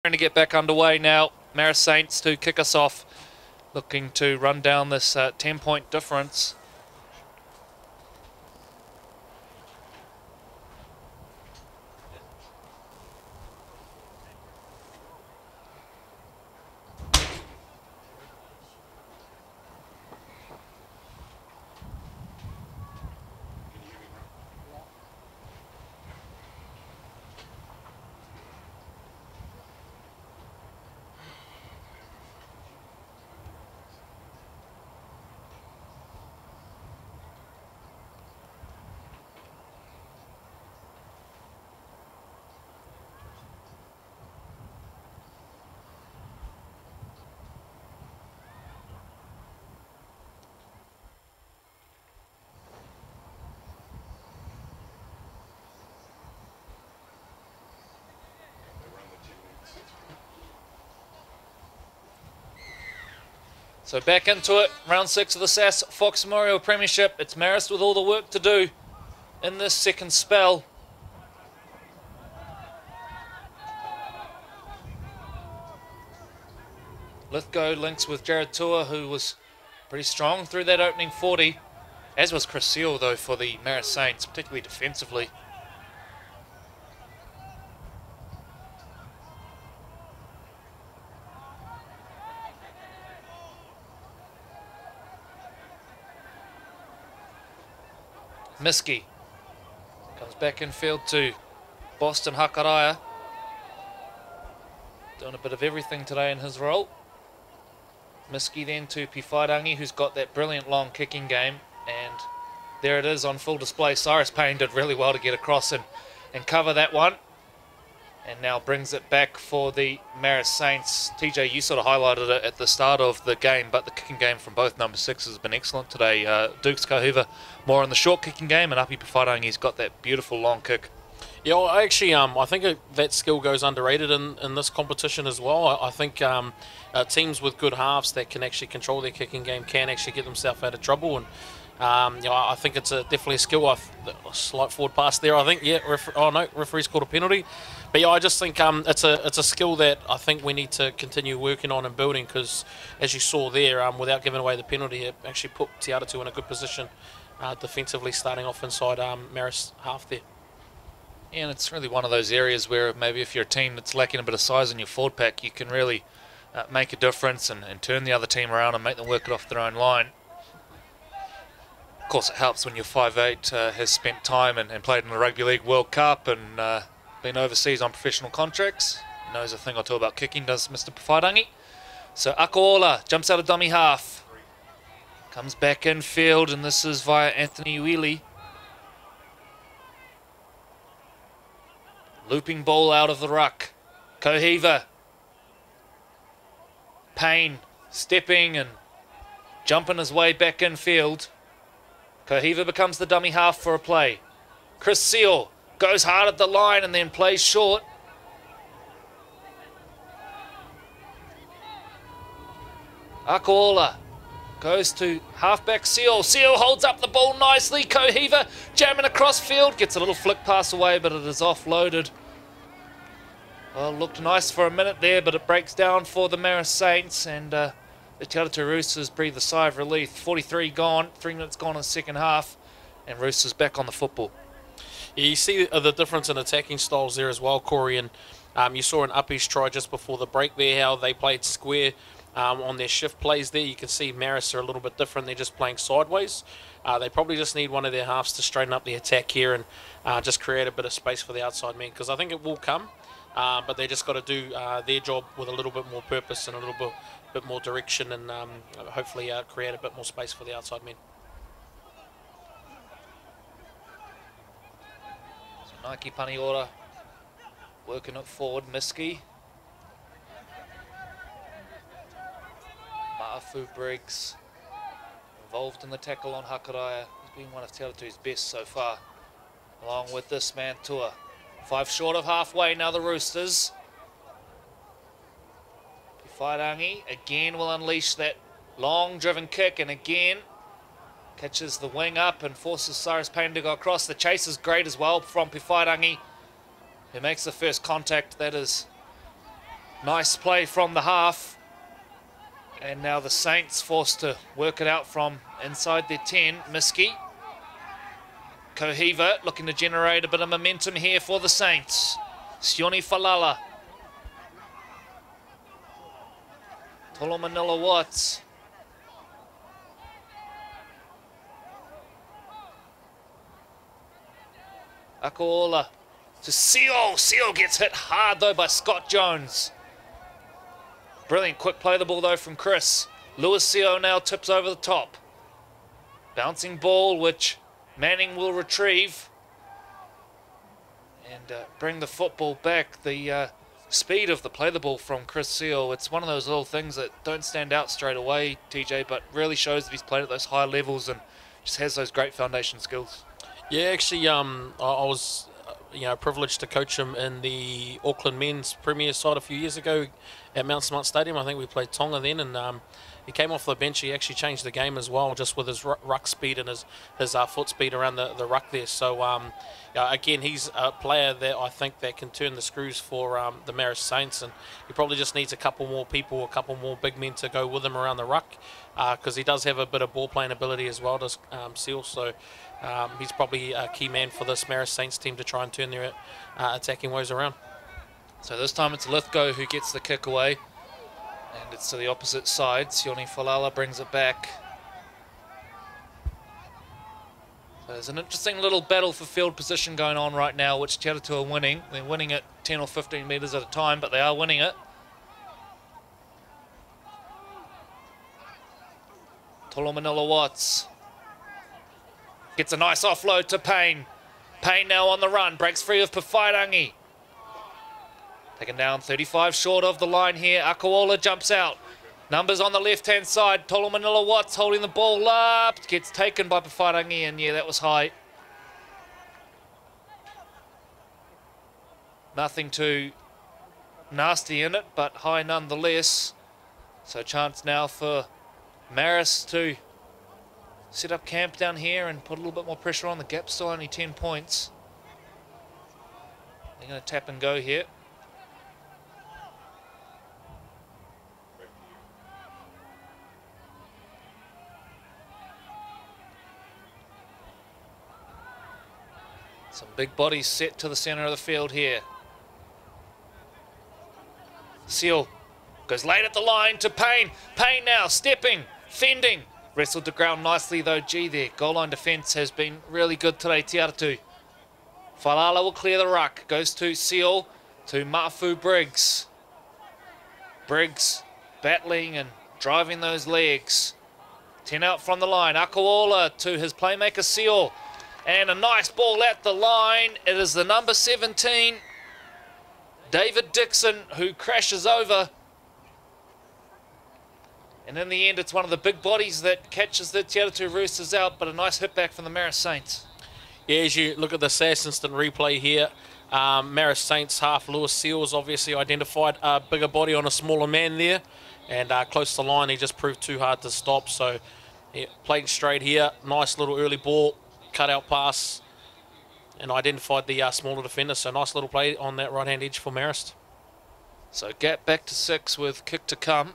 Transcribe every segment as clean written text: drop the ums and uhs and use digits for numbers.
Trying to get back underway now. Marist Saints to kick us off, looking to run down this 10-point difference. So back into it, round 6 of the SAS Fox Memorial Premiership. It's Marist with all the work to do in this second spell. Lithgow links with Jared Tua, who was pretty strong through that opening 40, as was Chris Seal, though, for the Marist Saints, particularly defensively. Miski comes back in field to Boston Hakaraya. Doing a bit of everything today in his role. Miski then to Pifairangi, who's got that brilliant long kicking game. And there it is on full display. Cyrus Payne did really well to get across and cover that one. And now brings it back for the Marist Saints. TJ, you sort of highlighted it at the start of the game, but the kicking game from both number 6 has been excellent today. Dukes Kauhiva more in the short kicking game, and Api Pifairangi's got that beautiful long kick. Yeah, well, actually, I think that skill goes underrated in this competition as well. I think teams with good halves that can actually control their kicking game can actually get themselves out of trouble. And I think it's definitely a skill. A slight forward pass there, I think. Yeah, referee's called a penalty. But yeah, I just think it's a skill that I think we need to continue working on and building, because as you saw there, without giving away the penalty, it actually put Atatu in a good position defensively, starting off inside Marist half there. Yeah, and it's really one of those areas where maybe if you're a team that's lacking a bit of size in your forward pack, you can really make a difference and turn the other team around and make them work it off their own line. Of course, it helps when your 5'8" has spent time and played in the Rugby League World Cup and been overseas on professional contracts. He knows a thing or two about kicking, does Mr. Pifairangi. So Akoola jumps out of dummy half. Comes back in field, and this is via Anthony Wheely. Looping ball out of the ruck. Kauhiva. Payne stepping and jumping his way back in field. Kauhiva becomes the dummy half for a play. Chris Seal goes hard at the line and then plays short. Akoola goes to halfback Seal. Seal holds up the ball nicely. Kauhiva jamming across field. Gets a little flick pass away, but it is offloaded. Well, looked nice for a minute there, but it breaks down for the Marist Saints. And the Atatu Roosters breathe a sigh of relief. 43 gone, 3 minutes gone in the second half. And Roosters back on the football. Yeah, you see the difference in attacking styles there as well, Corey. And you saw an Uppies try just before the break there, how they played square on their shift plays there. You can see Marist are a little bit different. They're just playing sideways. They probably just need one of their halves to straighten up the attack here and just create a bit of space for the outside men, because I think it will come. But they just got to do their job with a little bit more purpose and a little bit more direction, and hopefully create a bit more space for the outside men. Nike Paniora working it forward. Miski. Ma'afu Briggs involved in the tackle on Hakaraya. He's been one of Te Atatu's best so far, along with this man Tua. 5 short of halfway now, the Roosters. Pifairangi again will unleash that long driven kick, and again catches the wing up and forces Cyrus Payne to go across. The chase is great as well from Pifairangi, who makes the first contact. That is Nice play from the half. And now the Saints forced to work it out from inside their 10. Miski. Kohiva looking to generate a bit of momentum here for the Saints. Sione Falala. Tolomanila Watts. Akaola to Seal. Seal gets hit hard though by Scott Jones. Brilliant quick play the ball though from Chris. Lewis Seal now tips over the top. Bouncing ball which Manning will retrieve. And bring the football back. The speed of the play the ball from Chris Seal. It's one of those little things that don't stand out straight away, TJ, but really shows that he's played at those high levels and just has those great foundation skills. Yeah, actually, I was, privileged to coach him in the Auckland men's premier side a few years ago at Mount Smart Stadium. I think we played Tonga then, and he came off the bench. He actually changed the game as well, just with his ruck speed and his foot speed around the ruck there. So, again, he's a player that I think that can turn the screws for the Marist Saints, and he probably just needs a couple more people, a couple more big men to go with him around the ruck, because he does have a bit of ball playing ability as well, does Seal. So he's probably a key man for this Marist Saints team to try and turn their attacking woes around. So this time it's Lithgow who gets the kick away. And it's to the opposite side. Sione Falala brings it back. So there's an interesting little battle for field position going on right now, which Te Atatu are winning. They're winning it 10 or 15 metres at a time, but they are winning it. Tolomanila Watts gets a nice offload to Payne. Payne now on the run, breaks free of Pawhairangi. Taken down 35 short of the line here. Akaola jumps out. Numbers on the left-hand side. Tolomanila Watts holding the ball up. Gets taken by Pawhairangi, and yeah, that was high. Nothing too nasty in it, but high nonetheless. So chance now for Marist to set up camp down here and put a little bit more pressure on. The gap's still only 10 points. They're going to tap and go here. Some big bodies set to the centre of the field here. Seal goes late at the line to Payne. Payne now stepping, fending. Wrestled to ground nicely though, G there. Goal line defence has been really good today, Te Atatu. Falala will clear the ruck. Goes to Seal, to Mafu Briggs. Briggs battling and driving those legs. 10 out from the line. Akaola to his playmaker Seal. And a nice ball at the line. It is the number 17, David Dixon, who crashes over. And in the end, it's one of the big bodies that catches the Te Atatu Roosters out, but a nice hit back from the Marist Saints. Yeah, as you look at the SAS instant replay here, Marist Saints half Lewis Seals obviously identified a bigger body on a smaller man there. And close to the line, he just proved too hard to stop. So, yeah, playing straight here. Nice little early ball. Cut-out pass and identified the smaller defender. So nice little play on that right-hand edge for Marist. So gap back to 6 with kick to come.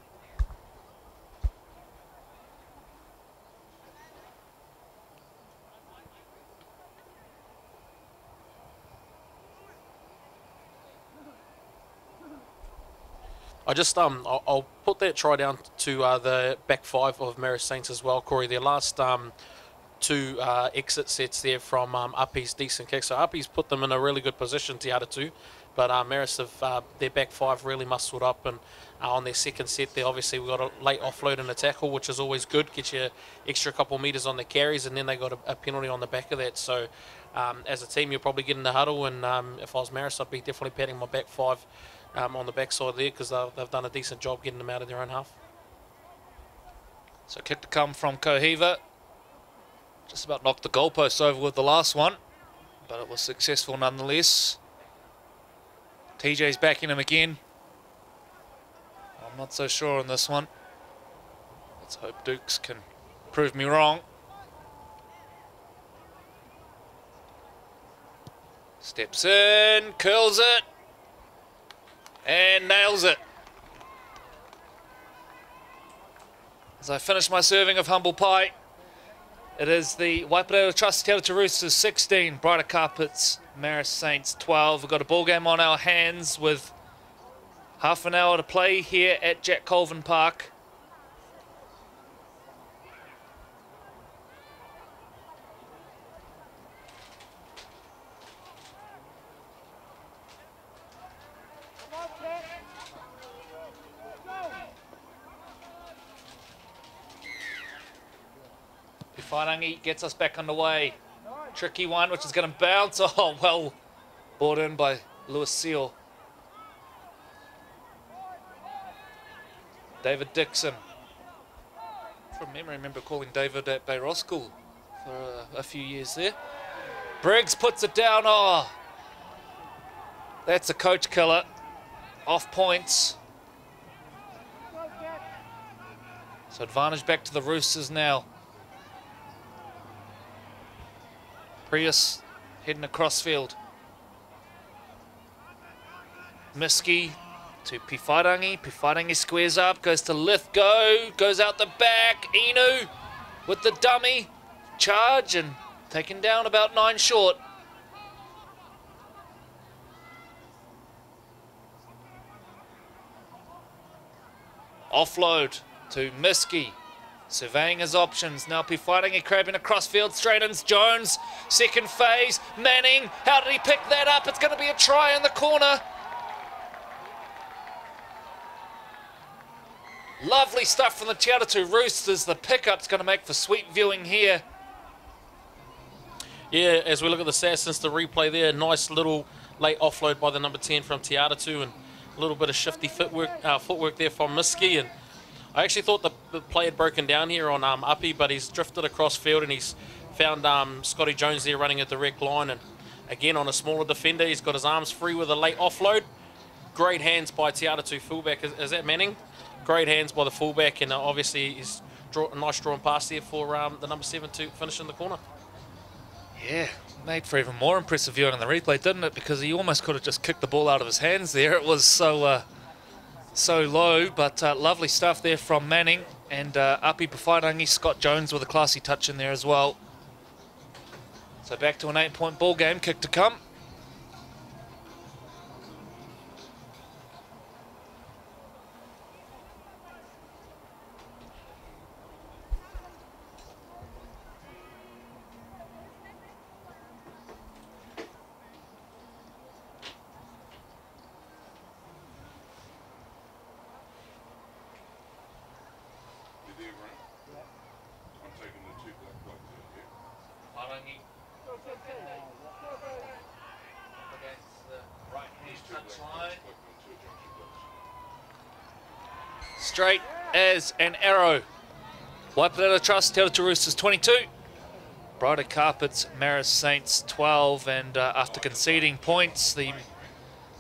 I just I'll put that try down to the back 5 of Marist Saints as well, Corey. Their last two exit sets there from Uppy's decent kick. So Uppy's put them in a really good position, Te Atatu. But Marist have their back 5 really muscled up, and on their second set there, obviously we got a late offload and a tackle, which is always good. Get you extra couple metres on the carries, and then they got a penalty on the back of that. So as a team, you'll probably get in the huddle, and if I was Marist, I'd be definitely patting my back 5 on the backside there, because they've done a decent job getting them out of their own half. So kick to come from Kohiva. Just about knocked the goalpost over with the last one, but it was successful nonetheless. TJ's backing him again. I'm not so sure on this one. Let's hope Dukes can prove me wrong. Steps in, curls it, and nails it. As I finish my serving of humble pie, it is the Waipirau Trust Te Atatu Roosters 16, Brighter Carpets, Marist Saints 12. We've got a ball game on our hands with half an hour to play here at Jack Colvin Park. Whairangi gets us back underway. Tricky one, which is going to bounce. Oh, well brought in by Lewis Seal. David Dixon. From memory, I remember calling David at Bay Ross School for a few years there. Briggs puts it down. Oh, that's a coach killer. Off points. So advantage back to the Roosters now. Prius heading across field. Miski to Piwhairangi. Piwhairangi squares up, goes to Lithgow, goes out the back. Inu with the dummy. Charge and taken down about 9 short. Offload to Miski. Surveying his options. Now Piwhairangi crabbing across field. Straightens Jones. Second phase. Manning. How did he pick that up? It's going to be a try in the corner. Lovely stuff from the Te Atatu Roosters. The pickup's going to make for sweet viewing here. Yeah, as we look at the stats since the replay there, nice little late offload by the number 10 from Te Atatu and a little bit of shifty footwork there from Miski. And I actually thought the play had broken down here on Uppy, but he's drifted across field and he's found Scotty Jones there running a direct line. And again, on a smaller defender, he's got his arms free with a late offload. Great hands by Te Atatu fullback. Is that Manning? Great hands by the fullback, and obviously he's a nice drawn pass there for the number 7 to finish in the corner. Yeah, made for even more impressive viewing on the replay, didn't it? Because he almost could have just kicked the ball out of his hands there. It was so low, but lovely stuff there from Manning. And Uppy Piwhairangi, Scott Jones with a classy touch in there as well. So back to an 8-point ball game, kick to come. Straight as an arrow. Waipirau Trust, Te Atatu Roosters 22. Brighter Carpets, Marist Saints 12. And after conceding points, the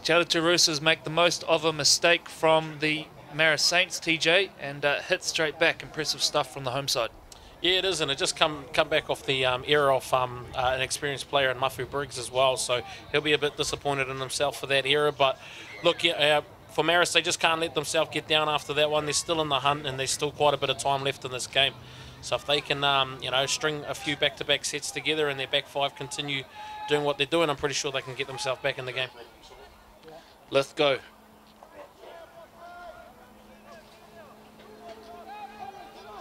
Te Atatu Roosters make the most of a mistake from the Marist Saints, TJ, and hit straight back. Impressive stuff from the home side. Yeah, it is, and it just come back off the error of an experienced player in Mafu Briggs as well, so he'll be a bit disappointed in himself for that error. But look, for Marist, they just can't let themselves get down after that one. They're still in the hunt, and there's still quite a bit of time left in this game. So if they can, string a few back-to-back sets together and their back five continue doing what they're doing, I'm pretty sure they can get themselves back in the game. Let's go.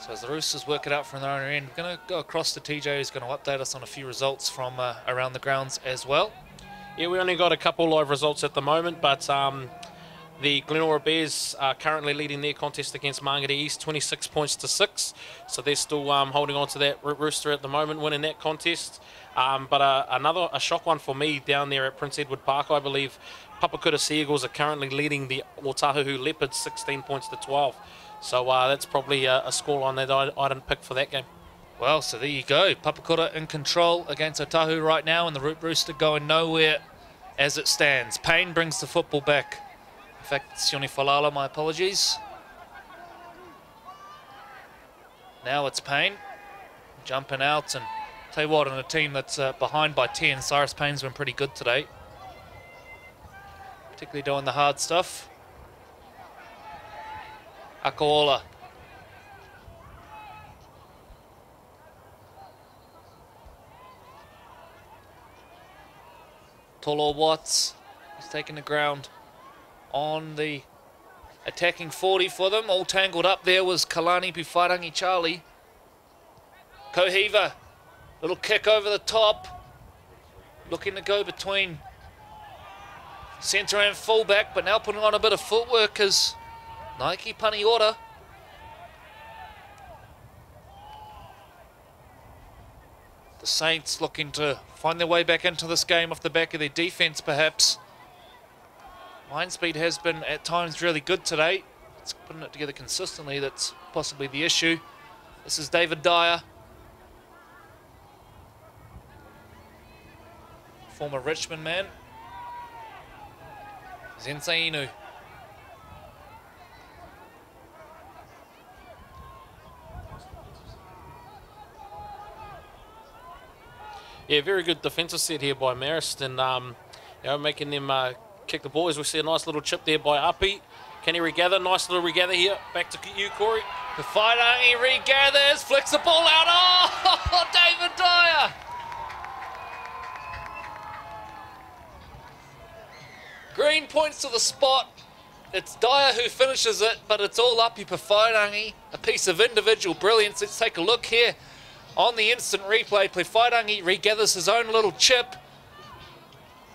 So as the Roosters work it out from their own end, we're going to go across to TJ, who's going to update us on a few results from around the grounds as well. Yeah, we only got a couple live results at the moment, but the Glenora Bears are currently leading their contest against Mangere East, 26 points to 6. So they're still holding on to that Rooster at the moment, winning that contest. But a shock one for me down there at Prince Edward Park, I believe. Papakura Sea Eagles are currently leading the Otahuhu Leopards 16 points to 12. So that's probably a scoreline that I didn't pick for that game. Well, so there you go. Papakura in control against Otahu right now, and the Rooster going nowhere as it stands. Payne brings the football back. In fact, Sione Falala, my apologies. Now it's Payne jumping out, and tell you what, in a team that's behind by 10, Cyrus Payne's been pretty good today, particularly doing the hard stuff. Akaola Tolo Watts is taking the ground on the attacking 40 for them. All tangled up there was Kalani Puwharangi Charlie. Kohiva, little kick over the top. Looking to go between centre and fullback, but now putting on a bit of footwork is Nike Paniora. The Saints looking to find their way back into this game off the back of their defence, perhaps. Line speed has been at times really good today. It's putting it together consistently that's possibly the issue. This is David Dyer, former Richmond man. Zensei Inu. Yeah, very good defensive set here by Marist, and you know, making them kick the ball. As we see a nice little chip there by Api. Can he regather? Nice little regather here. Back to you, Corey. The fighter, he regathers, flicks the ball out. Oh, David Dyer. Green points to the spot. It's Dyer who finishes it, but it's all Api Puwharangi. A piece of individual brilliance. Let's take a look here. On the instant replay, Puwharangi regathers his own little chip.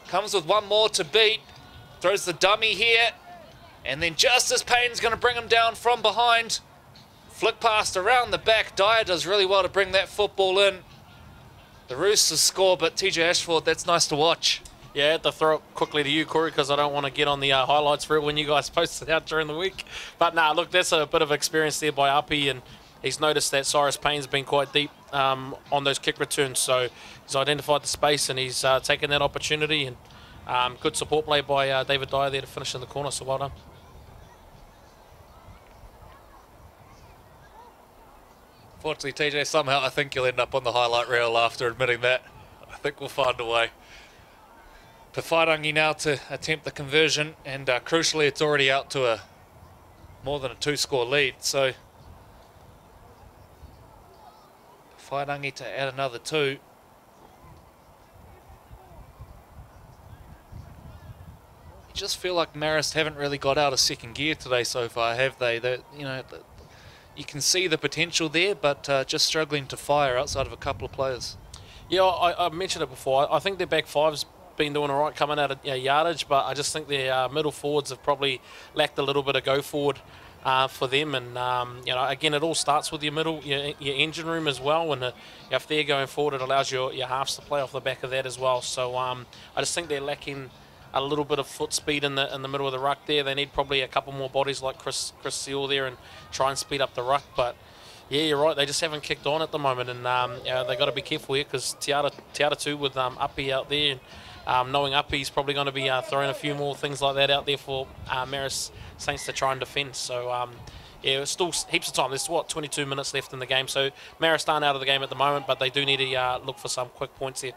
Comes with one more to beat. Throws the dummy here. And then just as Payne's going to bring him down from behind. Flick past around the back. Dyer does really well to bring that football in. The Roosters score, but TJ Ashford, that's nice to watch. Yeah, I had to throw it quickly to you, Corey, because I don't want to get on the highlights for it when you guys post it out during the week. But nah, look, that's a bit of experience there by Api, and he's noticed that Cyrus Payne's been quite deep on those kick returns, so he's identified the space and he's taken that opportunity, and good support play by David Dyer there to finish in the corner, so well done. Fortunately, TJ, somehow I think you'll end up on the highlight reel after admitting that. I think we'll find a way. Puwharangi now to attempt the conversion, and crucially it's already out to a more than a 2-score lead, so Puwharangi to add another 2. You just feel like Marist haven't really got out of second gear today so far, have they? You know, you can see the potential there, but just struggling to fire outside of a couple of players. Yeah, I mentioned it before. I think their back five's been doing all right coming out of yardage, but I just think their middle forwards have probably lacked a little bit of go forward for them. And you know, again, it all starts with your middle, your engine room as well. And if they're going forward, it allows your halves to play off the back of that as well. So I just think they're lacking a little bit of foot speed in the middle of the ruck there. They need probably a couple more bodies like Chris Seal there and try and speed up the ruck. But yeah, you're right. They just haven't kicked on at the moment, and you know, they got to be careful here because Atatu with Api out there. And, knowing Api's probably going to be throwing a few more things like that out there for Marist Saints to try and defend. So yeah, it's still heaps of time. There's 22 minutes left in the game. So Marist aren't out of the game at the moment, but they do need to look for some quick points here.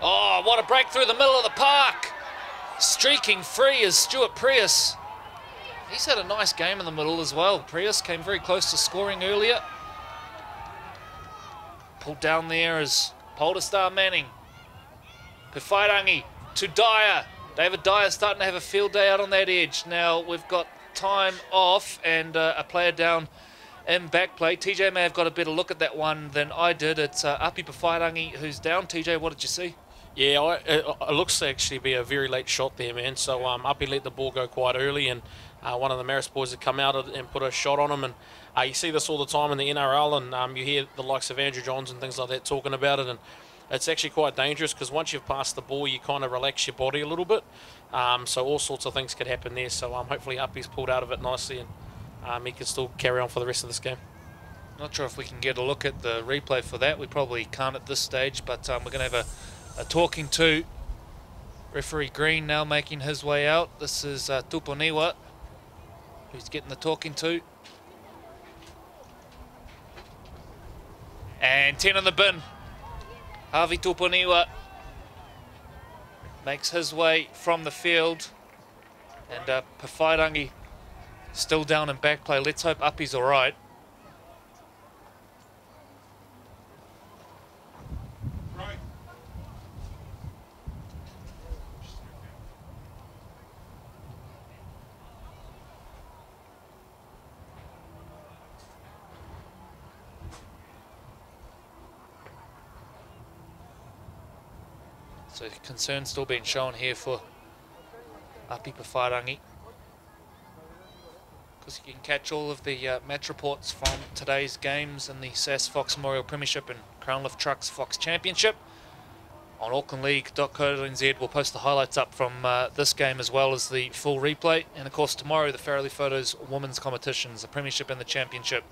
Oh, what a break through the middle of the park. Streaking free is Stuart Prius. He's had a nice game in the middle as well. Prius came very close to scoring earlier. Pulled down there is Polestar Manning. Puwharangi to Dyer. David Dyer starting to have a field day out on that edge. Now we've got time off and a player down in back play. TJ may have got a better look at that one than I did. It's Api Puwharangi who's down. TJ, what did you see? Yeah, it looks to actually be a very late shot there, man. So Api let the ball go quite early, and one of the Marist boys had come out and put a shot on him. And you see this all the time in the NRL, and you hear the likes of Andrew Johns and things like that talking about it. And it's actually quite dangerous because once you've passed the ball, you kind of relax your body a little bit. So all sorts of things could happen there. So hopefully Api's pulled out of it nicely, and he can still carry on for the rest of this game. Not sure if we can get a look at the replay for that. We probably can't at this stage, but we're going to have a talking to. Referee Green now making his way out. This is Tuponiwa who's getting the talking to. And 10 in the bin. Harvey Tuponiwa makes his way from the field. And Puwharangi still down in back play. Let's hope Api's all right. So concern still being shown here for Api Pawharangi. Because you can catch all of the match reports from today's games in the SAS Fox Memorial Premiership and Crown Lift Trucks Fox Championship on aucklandleague.co.nz. We'll post the highlights up from this game as well as the full replay. And of course tomorrow the Farrelly Photos women's competitions, the Premiership and the Championship,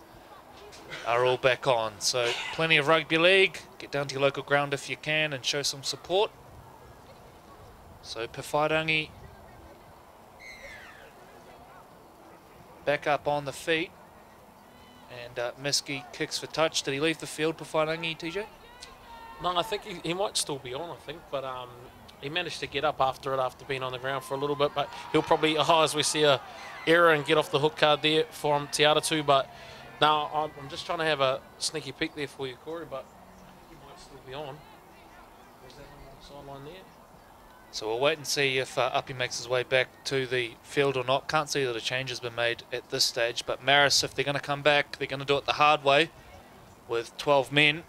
are all back on. So plenty of rugby league. Get down to your local ground if you can and show some support. So Pawharangi back up on the feet, and Miski kicks for touch. Did he leave the field, Pawharangi, TJ? No, I think he might still be on, I think, but he managed to get up after being on the ground for a little bit, but he'll probably, as we see a error and get off the hook card there from Te Atatu, but now I'm just trying to have a sneaky peek there for you, Corey, but he might still be on. There's that one on the sideline there. So we'll wait and see if Uppy makes his way back to the field or not. Can't see that a change has been made at this stage, but Marist, if they're going to come back, they're going to do it the hard way with 12 men.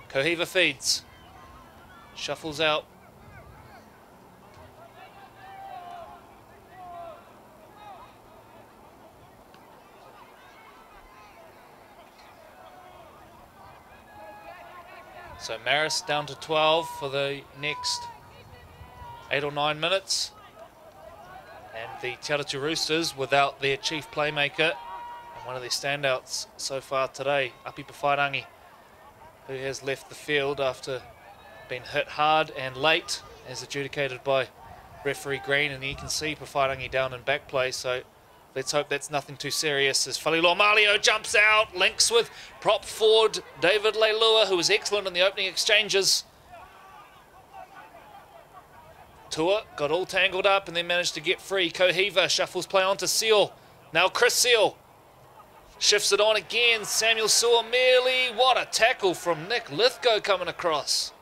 Kohiva feeds, shuffles out. So Marist down to 12 for the next 8 or 9 minutes. And the Te Atatu Roosters without their chief playmaker and one of their standouts so far today, Api Pawharangi, who has left the field after being hit hard and late, as adjudicated by referee Green. And you can see Pawharangi down in back play, so let's hope that's nothing too serious as Falilo Malio jumps out, links with prop forward David Leilua, who was excellent in the opening exchanges. Tua got all tangled up and then managed to get free. Kohiva shuffles play on to Seal. Now Chris Seal shifts it on again. Samuel Suameli. What a tackle from Nick Lithgow coming across.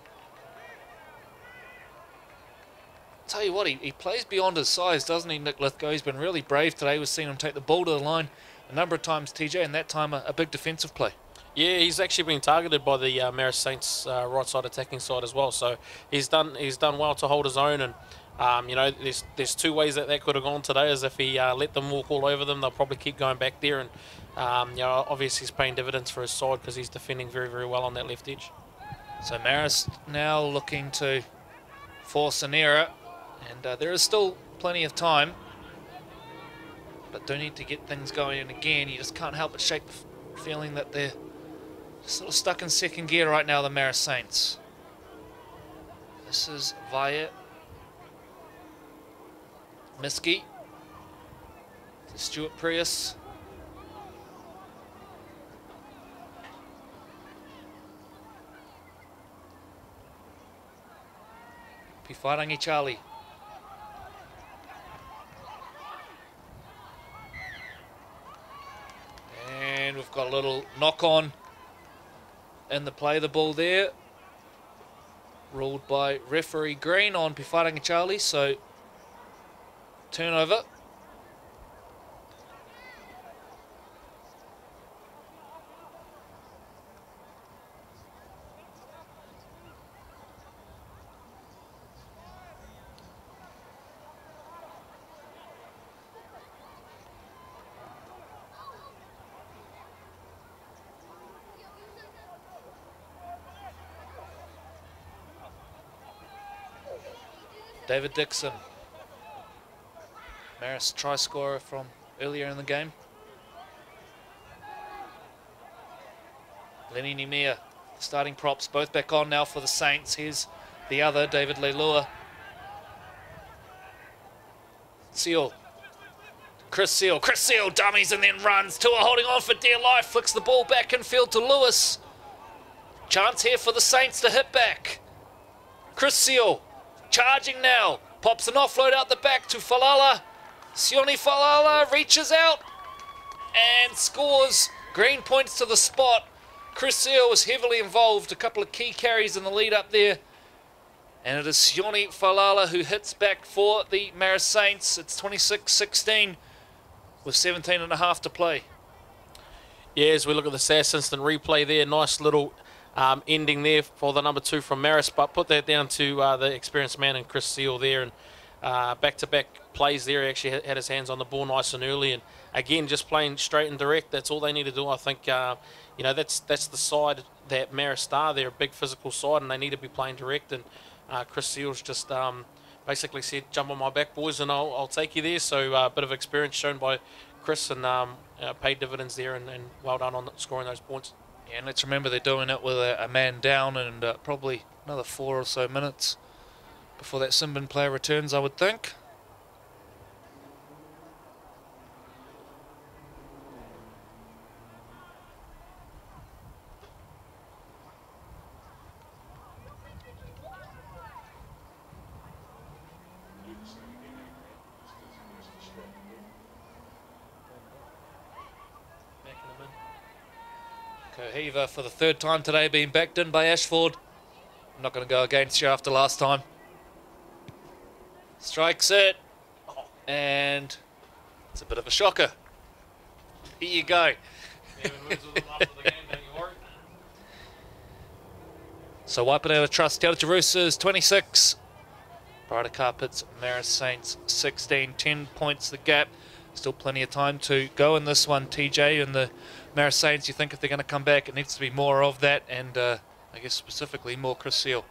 Tell you what, he plays beyond his size, doesn't he, Nick Lithgow? He's been really brave today. We've seen him take the ball to the line a number of times, TJ, and that time a big defensive play. Yeah, he's actually been targeted by the Marist Saints right side attacking side as well. So he's done well to hold his own. And you know, there's two ways that could have gone today. Is if he let them walk all over them, they'll probably keep going back there. And you know, obviously he's paying dividends for his side because he's defending very, very well on that left edge. So Marist now looking to force an error. And there is still plenty of time, but do need to get things going. And again, you just can't help but shake the feeling that they're sort of stuck in second gear right now, the Marist Saints. This is via Miski to Stuart Prius. Pawharangi Charlie. And we've got a little knock-on in the play the ball there. Ruled by referee Green on Pawharangi Charlie, so turnover. David Dixon, Marist try scorer from earlier in the game. Lenny Nemea, starting props, both back on now for the Saints. Here's the other, David Leilua. Seal. Chris Seal dummies and then runs. Tua holding on for dear life, flicks the ball back in field to Lewis. Chance here for the Saints to hit back. Chris Seal. Charging now, pops an offload out the back to Falala. Sione Falala reaches out and scores. Green points to the spot. Chris Seal was heavily involved, a couple of key carries in the lead up there. And it is Sione Falala who hits back for the Marist Saints. It's 26-16 with 17 and a half to play. Yeah, as we look at the SAS instant replay there, nice little ending there for the number 2 from Marist, but put that down to the experienced man and Chris Seal there, and back-to-back plays there. He actually had his hands on the ball nice and early, and again, just playing straight and direct. That's all they need to do. I think, that's the side that Marist are. They're a big physical side, and they need to be playing direct, and Chris Seals just basically said, jump on my back, boys, and I'll take you there. So a bit of experience shown by Chris, and paid dividends there, and well done on scoring those points. Yeah, and let's remember they're doing it with a man down, and probably another 4 or so minutes before that Simbin player returns, I would think. Cohiva for the 3rd time today, being backed in by Ashford. I'm not going to go against you after last time. Strikes it, and it's a bit of a shocker. Here you go. So Waipuneta Trust, Te Atatu Roosters 26. Brighter Carpets, Marist Saints 16. 10 points the gap. Still plenty of time to go in this one, TJ. And the Marist Saints, you think if they're going to come back, it needs to be more of that, and I guess specifically more Chris Seal.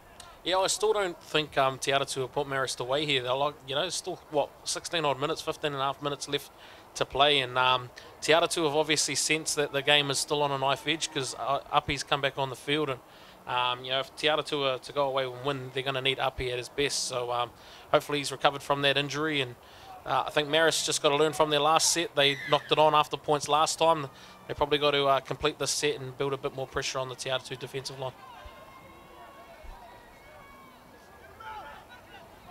Yeah, I still don't think Te Atatu will put Marist away here. They're like, still, 16 odd minutes, 15 and a half minutes left to play, and Te Atatu have obviously sensed that the game is still on a knife edge, because Api's come back on the field, and if Te Atatu are to go away and win, they're going to need Api at his best. So hopefully he's recovered from that injury, and I think Marist just got to learn from their last set. They knocked it on after points last time. They probably got to complete this set and build a bit more pressure on the Te Atatu defensive line.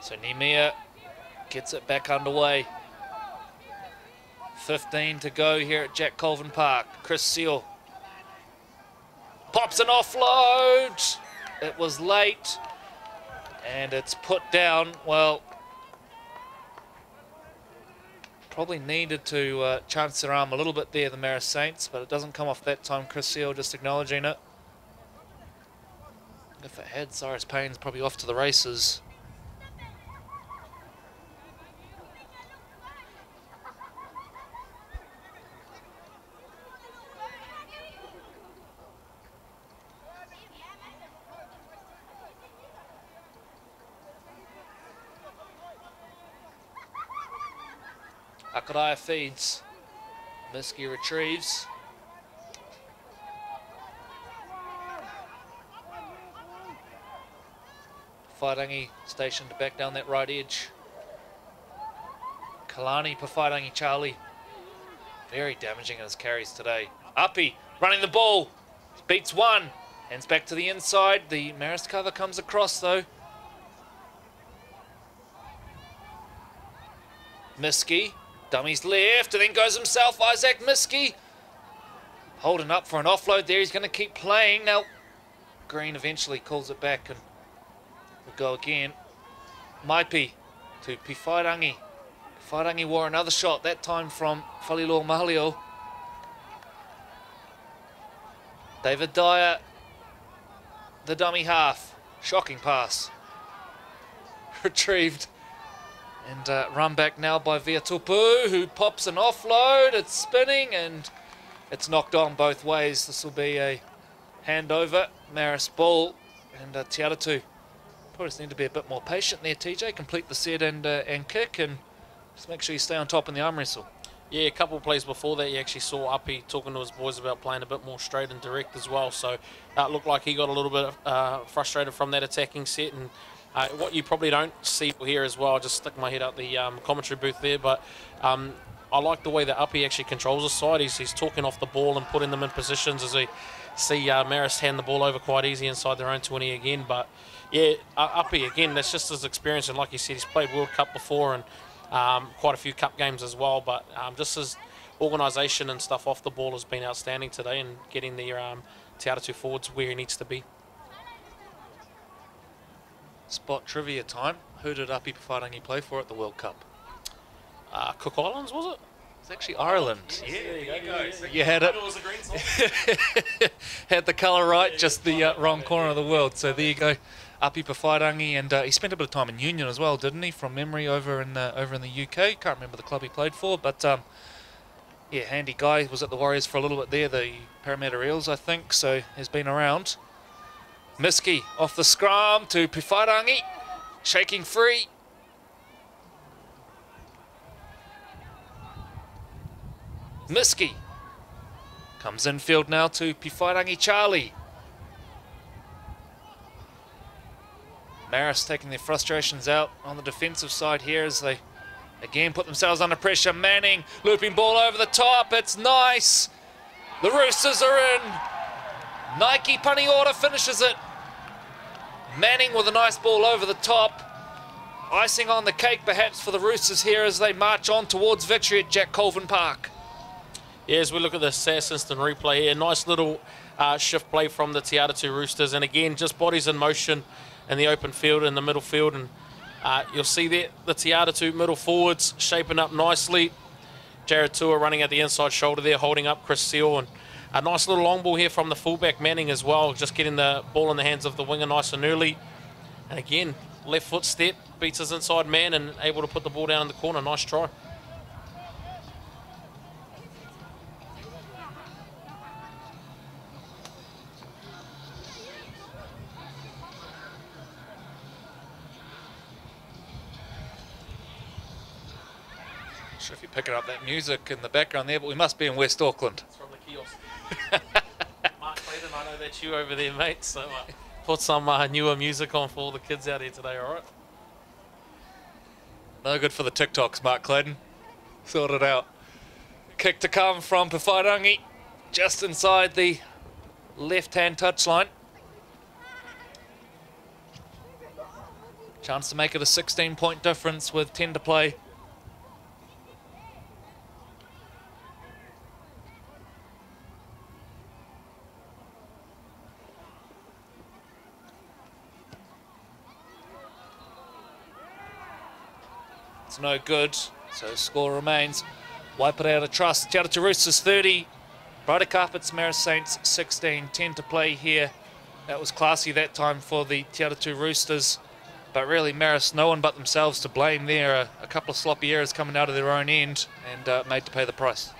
So Nemea gets it back underway. 15 to go here at Jack Colvin Park. Chris Seal pops an offload. It was late, and it's put down. Well, probably needed to chance their arm a little bit there, the Marist Saints, but it doesn't come off that time. Chris Seal just acknowledging it. If it had, Cyrus Payne's probably off to the races. Akaraya feeds. Miski retrieves. Whairangi stationed to back down that right edge. Kalani per Whairangi Charlie. Very damaging in his carries today. Api running the ball. Beats one. Hands back to the inside. The Marist cover comes across though. Miski. Dummies left, and then goes himself, Isaac Miski. Holding up for an offload there. He's going to keep playing. Now, Green eventually calls it back, and we'll go again. Maipi to Whairangi. Whairangi wore another shot, that time from Whalilo Mahalio. David Dyer, the dummy half. Shocking pass. Retrieved. And run back now by Viatupu, who pops an offload. It's spinning, and it's knocked on both ways. This will be a handover. Marist ball, and Te Atatu probably just need to be a bit more patient there, TJ. Complete the set and kick, and just make sure you stay on top in the arm wrestle. Yeah, a couple of plays before that, you actually saw Api talking to his boys about playing a bit more straight and direct as well. So it looked like he got a little bit frustrated from that attacking set, and what you probably don't see here as well, I'll just stick my head out the commentary booth there, but I like the way that Api actually controls the side. He's talking off the ball and putting them in positions as we see Marist hand the ball over quite easy inside their own 20 again. But yeah, Api again, that's just his experience, and like you said, he's played World Cup before and quite a few cup games as well, but just his organisation and stuff off the ball has been outstanding today, and getting the Te Atatu forwards where he needs to be. Spot trivia time. Who did Api Pawharangi play for at the World Cup? Cook Islands, was it? It's actually Ireland. Yes, Yeah, there you go. So you had it. It was a green side. Had the colour right, just the wrong corner of the world. So there you go, Api Pawharangi, and he spent a bit of time in Union as well, didn't he? From memory, over in the UK. Can't remember the club he played for, but yeah, handy guy. Was at the Warriors for a little bit there, the Parramatta Eels, I think. So has been around. Miski off the scrum to Pawharangi, shaking free. Miski comes infield now to Pawharangi Charlie. Marist taking their frustrations out on the defensive side here as they again put themselves under pressure. Manning looping ball over the top. It's nice. The Roosters are in. Nike punny order finishes it. Manning with a nice ball over the top. Icing on the cake perhaps for the Roosters here as they march on towards victory at Jack Colvin Park. Yeah, as we look at the SAS instant replay here, nice little shift play from the Te Atatu Roosters. And again, just bodies in motion in the open field, in the middle field. And you'll see there the Te Atatu middle forwards shaping up nicely. Jared Tua running at the inside shoulder there, holding up Chris Seal. And a nice little long ball here from the fullback Manning as well, just getting the ball in the hands of the winger nice and early. And again, left foot step, beats his inside man and able to put the ball down in the corner. Nice try. Not sure if you're picking up that music in the background there, but we must be in West Auckland. It's from the kiosk. Mark Clayton, I know that's you over there, mate. So put some newer music on for all the kids out here today, all right? No good for the TikToks, Mark Clayton. Sort it out. Kick to come from Pawharangi, just inside the left-hand touchline. Chance to make it a 16-point difference with 10 to play. It's no good, so score remains. Wipe it out of trust. Te Atatu Roosters 30. Brighter Carpets, Marist Saints 16. 10 to play here. That was classy that time for the Te Atatu Roosters. But really, Marist, no one but themselves to blame there. A couple of sloppy errors coming out of their own end and made to pay the price.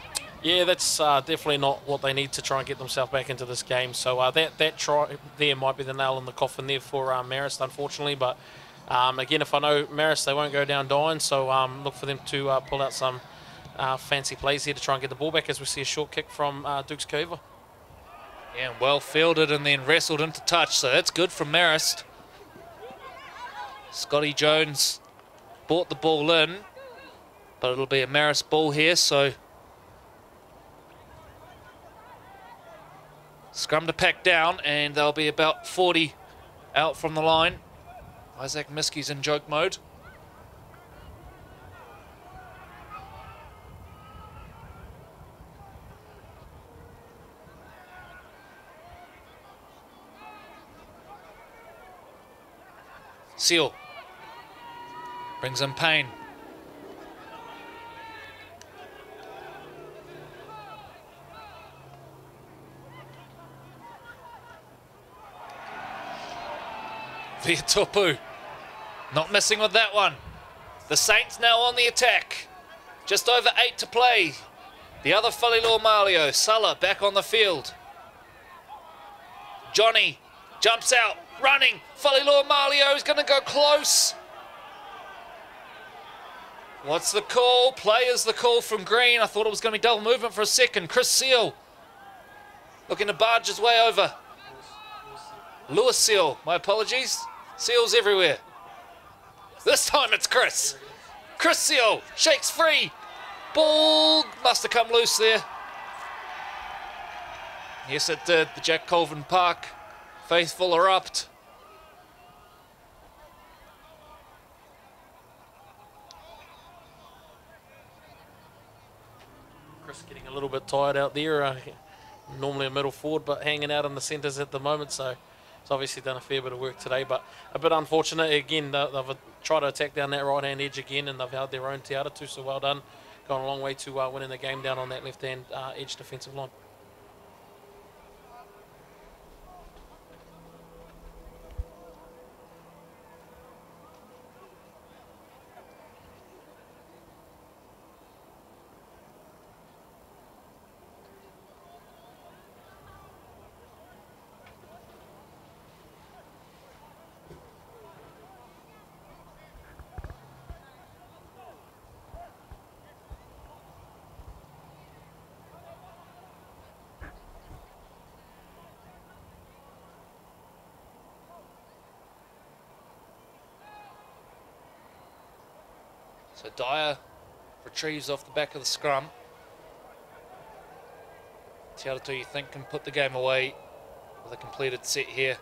Yeah, that's definitely not what they need to try and get themselves back into this game. So that try there might be the nail in the coffin there for Marist, unfortunately. But again, if I know Marist, they won't go down dying. So look for them to pull out some fancy plays here to try and get the ball back as we see a short kick from Dukes Coover. Yeah, well fielded and then wrestled into touch. So that's good from Marist. Scotty Jones brought the ball in, but it'll be a Marist ball here, so scrum to pack down, and they'll be about 40 out from the line. Isaac Miski's in joke mode. Seal brings in Payne. Viatopu not missing with that one. The Saints now on the attack. Just over 8 to play. The other Falilor Malio, Sulla back on the field. Johnny jumps out, running. Falilor Malio is going to go close. What's the call? Play is the call from Green. I thought it was going to be double movement for a second. Chris Seal looking to barge his way over. Lewis Seal, my apologies. Seals everywhere. This time it's Chris. Chris Seal shakes free. Ball must have come loose there. Yes, it did. The Jack Colvin Park faithful erupt. Chris getting a little bit tired out there. Normally a middle forward, but hanging out in the centres at the moment. So has obviously done a fair bit of work today, but a bit unfortunate. Again, they've tried to attack down that right-hand edge again, and they've held their own Te Atatu, so well done. Gone a long way to winning the game down on that left-hand edge defensive line. So Dyer retrieves off the back of the scrum. Te Atatu, you think, can put the game away with a completed set here.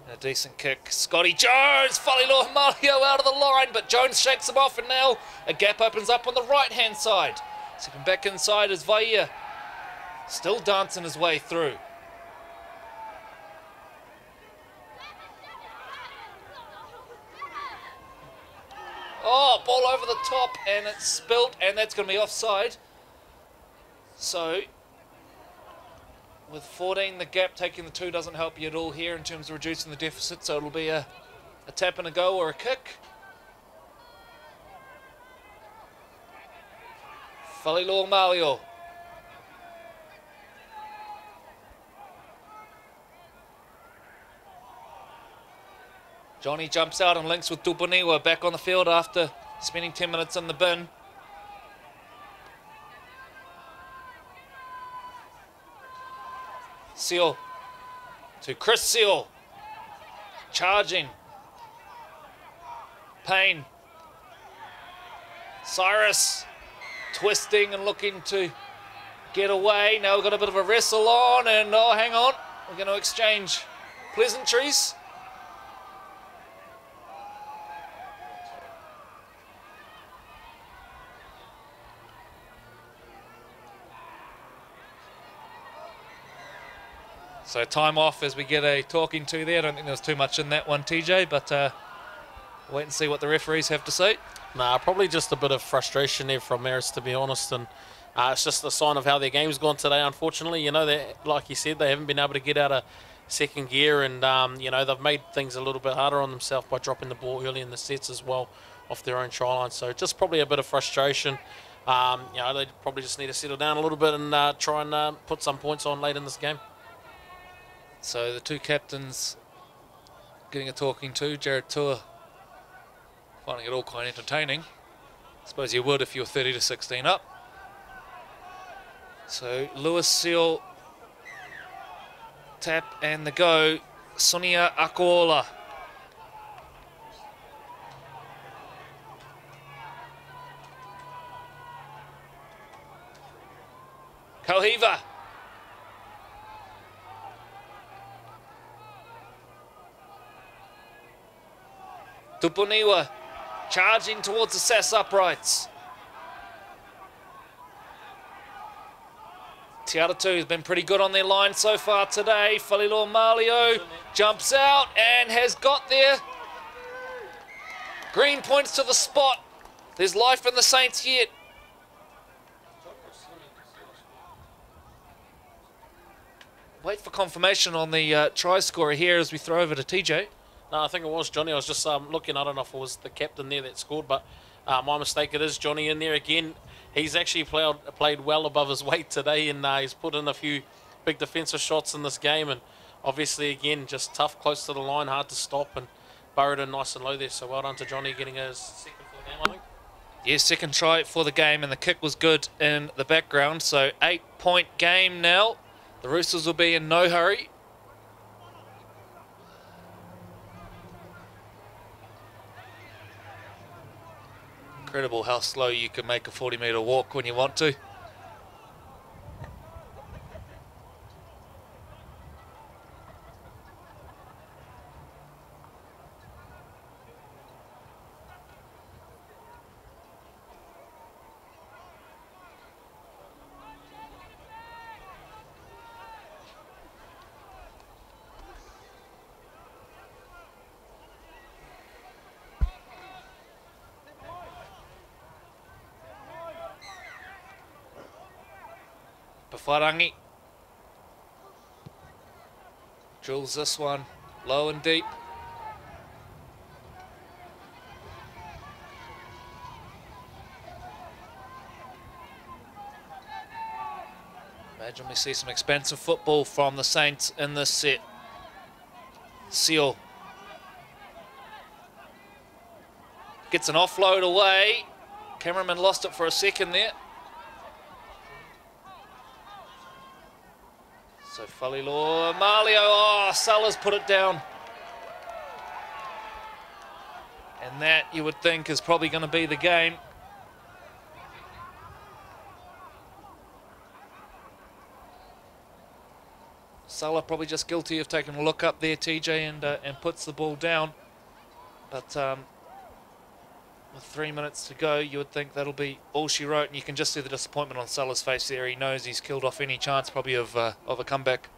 And a decent kick. Scotty Jones! Falilua Mario out of the line, but Jones shakes him off, and now a gap opens up on the right-hand side. Stepping back inside is Vaia. Still dancing his way through. Oh, ball over the top, and it's spilt, and that's going to be offside. So, with 14, the gap, taking the 2 doesn't help you at all here in terms of reducing the deficit, so it'll be a tap and a go or a kick. Falilua Mario. Johnny jumps out and links with Tupuniwa back on the field after spending 10 minutes in the bin. Seal to Chris Seal. Charging. Payne. Cyrus twisting and looking to get away. Now we've got a bit of a wrestle on, and oh, hang on. We're going to exchange pleasantries. So time off as we get a talking to there. I don't think there was too much in that one, TJ, but wait and see what the referees have to say. Nah, probably just a bit of frustration there from Marist, to be honest, and it's just a sign of how their game's gone today, unfortunately. You know, like you said, they haven't been able to get out of second gear, and, you know, they've made things a little bit harder on themselves by dropping the ball early in the sets as well off their own try line. So just probably a bit of frustration. You know, they probably just need to settle down a little bit and try and put some points on late in this game. So the two captains getting a talking to. Jared Tour finding it all quite entertaining. I suppose you would if you were 30-16 up. So Lewis Seal, tap and the go. Sonia Akola. Kauhiva. Tupuniwa charging towards the SAS uprights. Te Atatu has been pretty good on their line so far today. Falilua Mario jumps out and has got there. Green points to the spot. There's life in the Saints yet. Wait for confirmation on the try scorer here as we throw over to TJ. No, I think it was Johnny. I was just looking. I don't know if it was the captain there that scored, but my mistake. It is Johnny in there again. He's actually played well above his weight today, and he's put in a few big defensive shots in this game. And obviously, again, just tough, close to the line, hard to stop, and burrowed in nice and low there. So well done to Johnny getting his second for the game, I think. Yes, second try for the game, and the kick was good in the background. So 8-point game now. The Roosters will be in no hurry. Incredible how slow you can make a 40-metre walk when you want to. Wharangi drills this one low and deep. Imagine we see some expansive football from the Saints in this set. Seal gets an offload away. Cameraman lost it for a second there. So Falilo Malio, oh, Sala's put it down. And that, you would think, is probably going to be the game. Sala probably just guilty of taking a look up there, TJ, and puts the ball down. But with 3 minutes to go, you would think that'll be all she wrote, and you can just see the disappointment on Sala's face there. He knows he's killed off any chance probably of a comeback.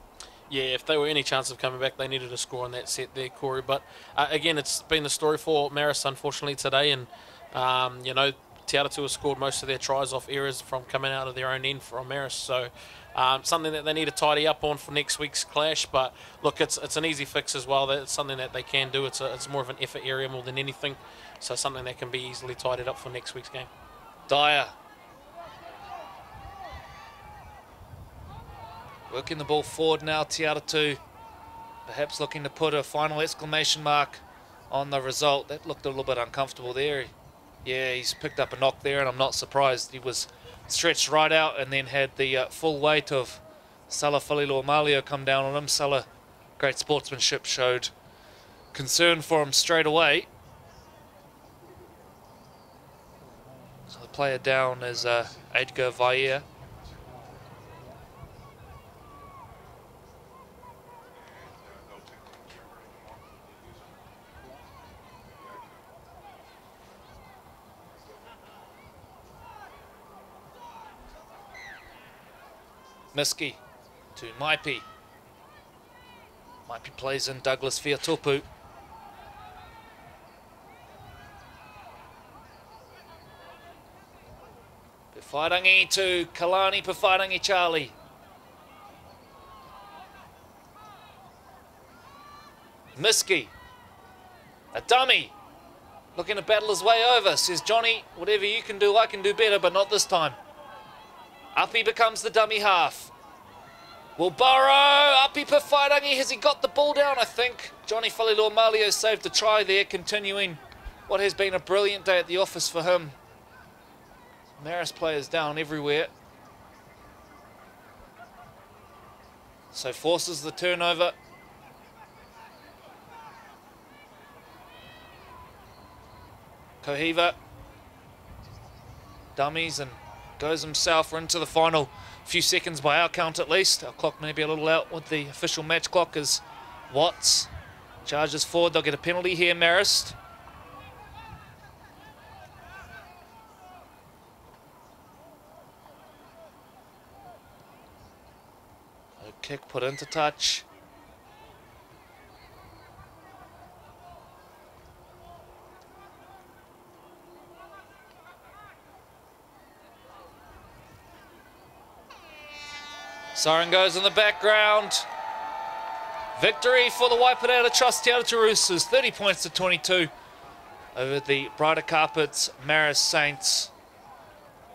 Yeah, if they were any chance of coming back, they needed a score on that set there, Corey. But again, it's been the story for Marist, unfortunately, today. And, you know, Atatu has scored most of their tries off errors from coming out of their own end from Marist. So something that they need to tidy up on for next week's clash. But, look, it's an easy fix as well. It's something that they can do. It's more of an effort area more than anything. So something that can be easily tidied up for next week's game. Dyer. Working the ball forward now, Atatu. Perhaps looking to put a final exclamation mark on the result. That looked a little bit uncomfortable there. Yeah, he's picked up a knock there, and I'm not surprised. He was stretched right out and then had the full weight of Sala Falilo Malio come down on him. Sala, great sportsmanship, showed concern for him straight away. So the player down is Edgar Valle. Miski to Maipi. Maipi plays in Douglas Fiatopu. Pewhairangi to Kalani Pewhairangi Charlie. Miski. A dummy. Looking to battle his way over. Says Johnny, whatever you can do, I can do better, but not this time. Uppy becomes the dummy half. Will borrow. Uppy Pewhairangi. Has he got the ball down? I think Johnny Falilo Malio saved a try there, continuing what has been a brilliant day at the office for him. Marist players down everywhere. So forces the turnover. Kohiva. Dummies and goes himself. We're into the final few seconds by our count at least. Our clock may be a little out with the official match clock as Watts charges forward. They'll get a penalty here, Marist. A kick put into touch. Siren goes in the background. Victory for the Waiparaira Trust Te Atatu Roosters, 30 points to 22 over the Brighter Carpets Marist Saints.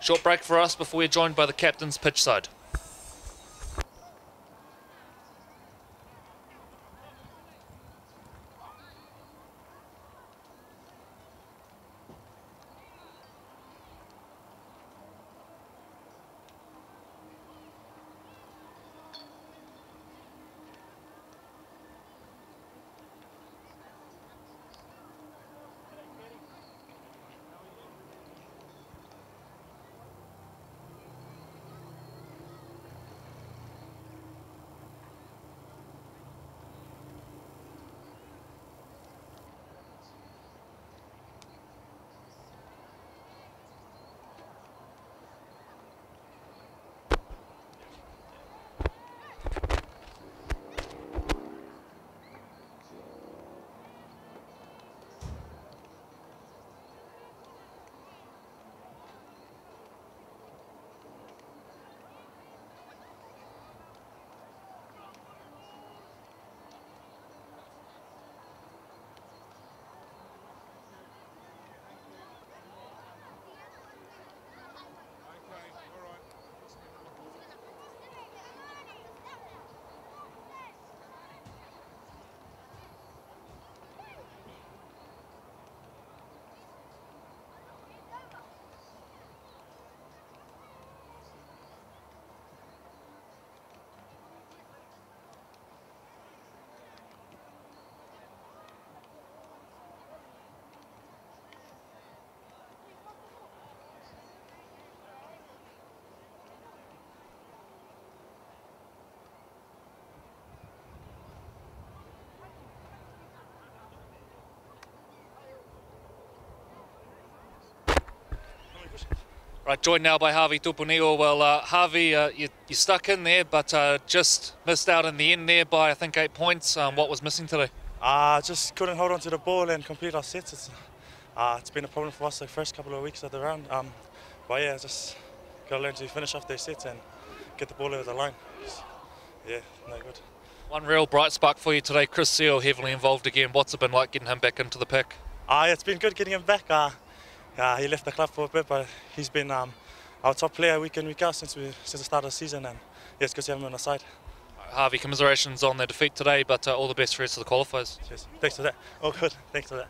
Short break for us before we're joined by the captain's pitch side. Right, joined now by Harvey Tupuneo. Well, Harvey, you stuck in there, but just missed out in the end there by, I think, 8 points. What was missing today? Just couldn't hold on to the ball and complete our sets. It's been a problem for us the first couple of weeks of the round. But yeah, just got to learn to finish off their sets and get the ball over the line. Yeah, no good. One real bright spark for you today, Chris Seal, heavily involved again. What's it been like getting him back into the pick? Yeah, it's been good getting him back. He left the club for a bit, but he's been our top player week in, week out since the start of the season, and yeah, it's good to have him on the side. Harvey, commiserations on their defeat today, but all the best for the rest of the qualifiers. Cheers. Thanks for that. Oh, good. Thanks for that.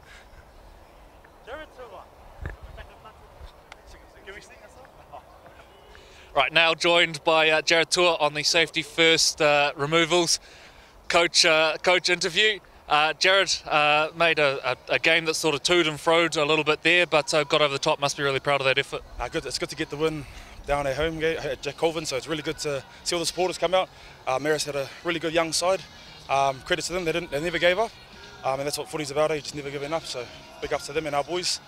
Right, now joined by Jared Tua on the safety first removals coach interview. Jared made a game that sort of toed and froed a little bit there, but got over the top. Must be really proud of that effort. Good. It's good to get the win down at home at Jack Colvin, so it's really good to see all the supporters come out. Marist had a really good young side. Credit to them, they never gave up, and that's what footy's about. You just never giving up. So big ups to them and our boys.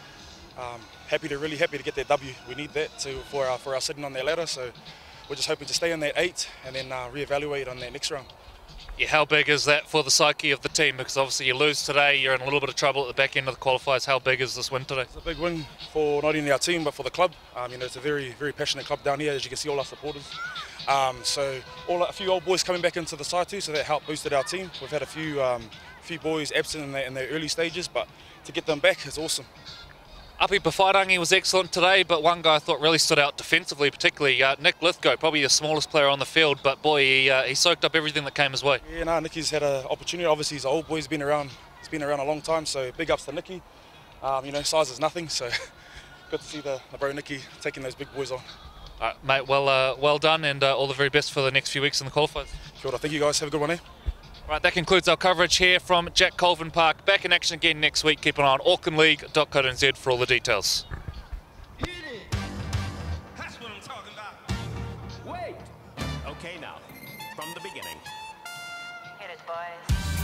Really happy to get that W. We need that for our sitting on that ladder. So we're just hoping to stay in that 8 and then reevaluate on that next round. Yeah, how big is that for the psyche of the team? Because obviously you lose today, you're in a little bit of trouble at the back end of the qualifiers. How big is this win today? It's a big win for not only our team but for the club. It's a very, very passionate club down here, as you can see all our supporters. So a few old boys coming back into the side too, so that helped boosted our team. We've had a few boys absent in their early stages, but to get them back is awesome. Api Pawhairangi was excellent today, but one guy I thought really stood out defensively, particularly Nick Lithgow, probably the smallest player on the field, but boy, he soaked up everything that came his way. Yeah, Nicky's had an opportunity. Obviously, he's an old boy, he's been around a long time, so big ups to Nicky. Size is nothing, so good to see the bro Nicky taking those big boys on. All right, mate, well done, and all the very best for the next few weeks in the qualifiers. Kia ora. Thank you guys, have a good one, eh? Right, that concludes our coverage here from Jack Colvin Park. Back in action again next week. Keep an eye on aucklandleague.co.nz for all the details. That's what I'm talking about. Wait. Okay, now, from the beginning. Hit it, boys.